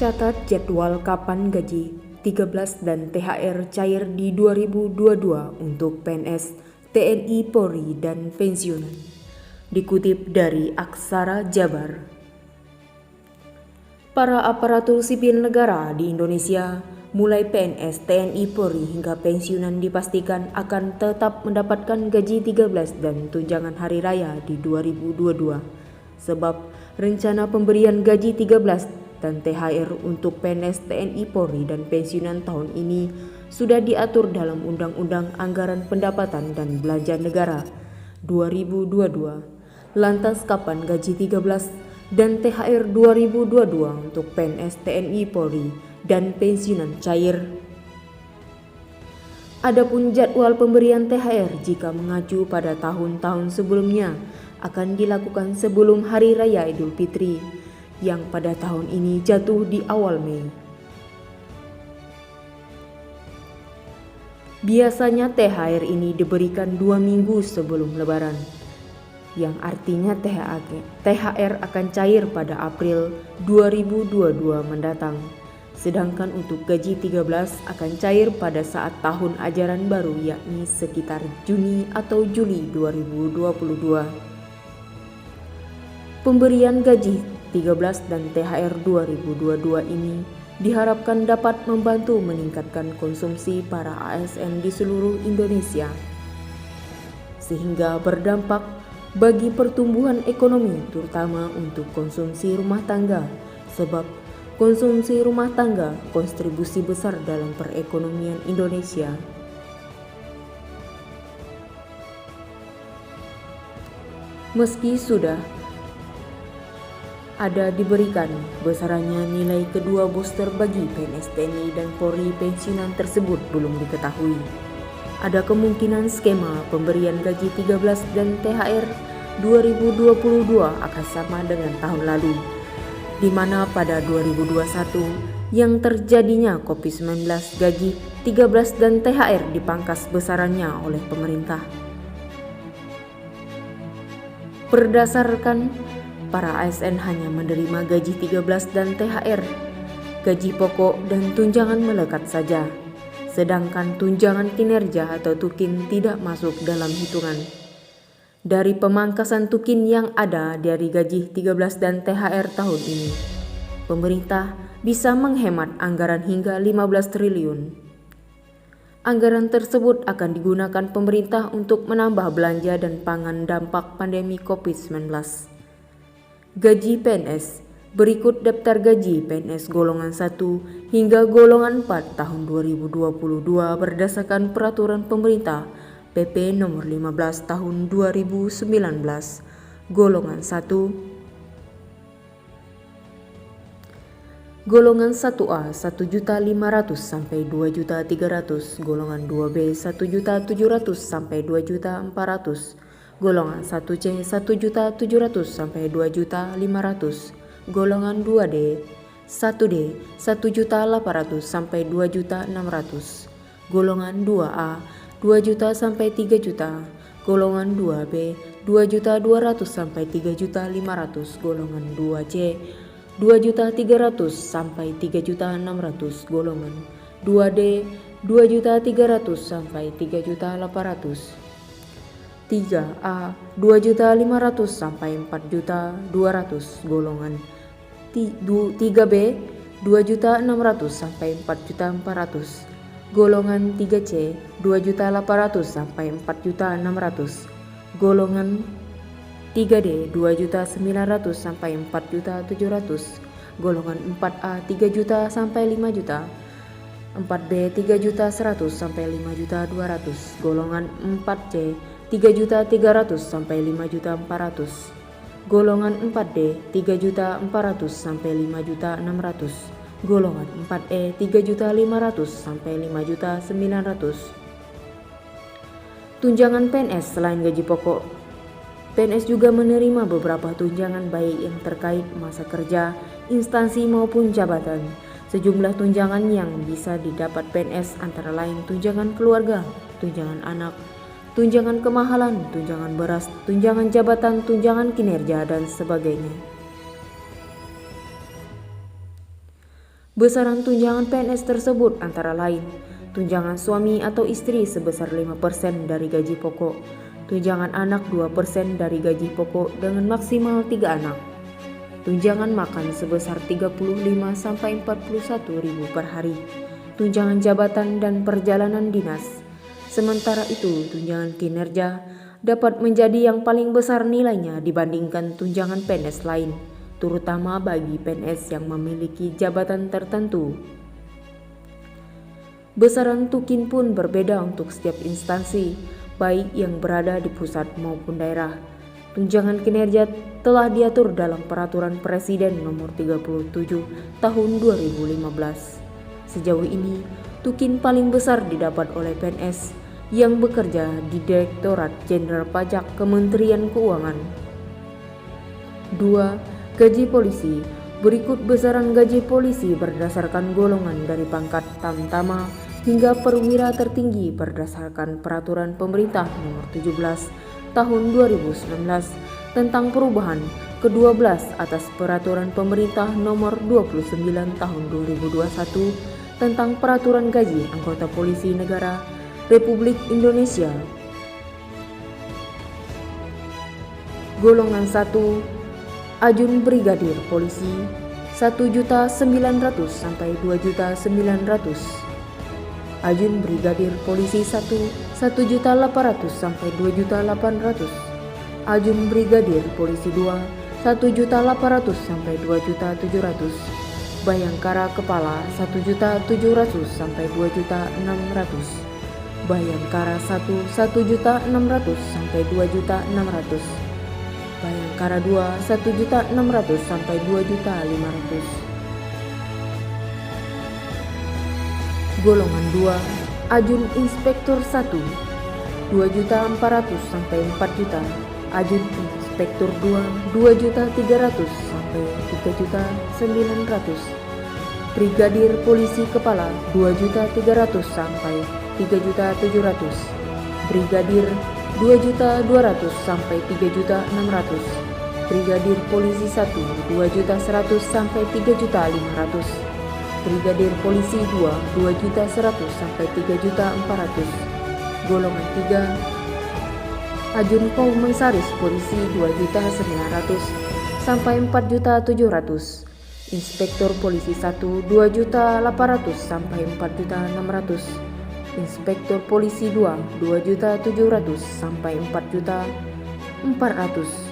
Catat jadwal kapan gaji 13 dan THR cair di 2022 untuk PNS, TNI, Polri, dan pensiunan. Dikutip dari Aksara Jabar. Para aparatur sipil negara di Indonesia, mulai PNS, TNI, Polri hingga pensiunan dipastikan akan tetap mendapatkan gaji 13 dan tunjangan hari raya di 2022. Sebab rencana pemberian gaji 13 dan THR untuk PNS, TNI, Polri, dan pensiunan tahun ini sudah diatur dalam Undang-Undang Anggaran Pendapatan dan Belanja Negara 2022. Lantas kapan gaji 13 dan THR 2022 untuk PNS, TNI, Polri, dan pensiunan cair? Adapun jadwal pemberian THR jika mengacu pada tahun-tahun sebelumnya akan dilakukan sebelum Hari Raya Idul Fitri yang pada tahun ini jatuh di awal Mei. Biasanya THR ini diberikan 2 minggu sebelum Lebaran, yang artinya THR akan cair pada April 2022 mendatang. Sedangkan untuk gaji 13 akan cair pada saat tahun ajaran baru, yakni sekitar Juni atau Juli 2022. Pemberian gaji 13 dan THR 2022 ini diharapkan dapat membantu meningkatkan konsumsi para ASN di seluruh Indonesia, sehingga berdampak bagi pertumbuhan ekonomi terutama untuk konsumsi rumah tangga, sebab konsumsi rumah tangga kontribusi besar dalam perekonomian Indonesia. Meski sudah ada diberikan besarannya, nilai kedua booster bagi PNS, TNI, dan Polri pensiunan tersebut belum diketahui. Ada kemungkinan skema pemberian gaji 13 dan THR 2022 akan sama dengan tahun lalu, di mana pada 2021 yang terjadinya COVID-19 gaji 13 dan THR dipangkas besarannya oleh pemerintah. Berdasarkan para ASN hanya menerima gaji 13 dan THR, gaji pokok dan tunjangan melekat saja, sedangkan tunjangan kinerja atau tukin tidak masuk dalam hitungan. Dari pemangkasan tukin yang ada dari gaji 13 dan THR tahun ini, pemerintah bisa menghemat anggaran hingga 15 triliun. Anggaran tersebut akan digunakan pemerintah untuk menambah belanja dan pangan dampak pandemi COVID-19. Gaji PNS. Berikut daftar gaji PNS golongan 1 hingga golongan 4 tahun 2022 berdasarkan peraturan pemerintah PP nomor 15 tahun 2019. Golongan 1. Golongan 1A 1.500.000 sampai 2.300.000, golongan 2B 1.700.000 sampai 2.400.000. Golongan 1C 1.700.000 sampai 2.500.000, golongan 2D 1D 1.800.000 sampai 2.600.000, golongan 2A 2 juta sampai 3 juta, golongan 2B 2.200.000 sampai 3.500.000, golongan 2C 2.300.000 sampai 3.600.000, golongan 2D 2.300.000 sampai 3.800.000. 3A 2.500.000 sampai 4.200.000, golongan 3B 2.600.000 sampai 4.400.000, golongan 3C 2.800.000 sampai 4.600.000, golongan 3D 2.900.000 sampai 4.700.000, golongan 4A 3 juta sampai 5 juta, 4B 3.100.000 sampai 5.200.000, golongan 4C 3.300.000 sampai 5.400.000, golongan 4D 3.400.000 sampai 5.600.000, golongan 4E 3.500.000 sampai 5.900.000. Tunjangan PNS. Selain gaji pokok, PNS juga menerima beberapa tunjangan baik yang terkait masa kerja, instansi maupun jabatan. Sejumlah tunjangan yang bisa didapat PNS antara lain tunjangan keluarga, tunjangan anak, tunjangan kemahalan, tunjangan beras, tunjangan jabatan, tunjangan kinerja, dan sebagainya. Besaran tunjangan PNS tersebut antara lain tunjangan suami atau istri sebesar 5% dari gaji pokok, tunjangan anak 2% dari gaji pokok dengan maksimal 3 anak, tunjangan makan sebesar 35-41 ribu per hari, tunjangan jabatan dan perjalanan dinas. Sementara itu, tunjangan kinerja dapat menjadi yang paling besar nilainya dibandingkan tunjangan PNS lain, terutama bagi PNS yang memiliki jabatan tertentu. Besaran tukin pun berbeda untuk setiap instansi, baik yang berada di pusat maupun daerah. Tunjangan kinerja telah diatur dalam Peraturan Presiden Nomor 37 Tahun 2015. Sejauh ini, tukin paling besar didapat oleh PNS yang bekerja di Direktorat Jenderal Pajak Kementerian Keuangan. 2. Gaji polisi. Berikut besaran gaji polisi berdasarkan golongan dari pangkat tamtama hingga perwira tertinggi berdasarkan Peraturan Pemerintah Nomor 17 Tahun 2019 tentang perubahan ke-12 atas Peraturan Pemerintah Nomor 29 Tahun 2021 tentang Peraturan Gaji Anggota Polisi Negara Republik Indonesia. Golongan 1. Ajun Brigadir Polisi 1.900.000 sampai 2.900.000. Ajun Brigadir Polisi 1 1.800.000 sampai 2.800.000. Ajun Brigadir Polisi 2 1.800.000 sampai 2.700.000. Bayangkara Kepala 1.700.000 sampai 2.600.000. Bayangkara 1 1.600.000 sampai 2.600.000. Bayangkara 2 1.600.000 sampai 2.500.000. Golongan 2. Ajun Inspektur 1 2.400.000 sampai 4 juta. Ajun Inspektur 2 2.300.000 sampai 3.900.000. Brigadir Polisi Kepala 2.300.000 sampai 3.700.000. Brigadir 2.200.000 sampai 3.600.000. Brigadir Polisi 1 2.100.000 sampai 3.500.000. Brigadir Polisi 2 2.100.000 sampai 3.400.000. Golongan 3. Ajun Komisaris Polisi 2.900.000 sampai 4.700.000. Inspektur Polisi 1 2.800.000 sampai 4.600.000. Inspektur Polisi 2 2.700.000 sampai 4.400.000.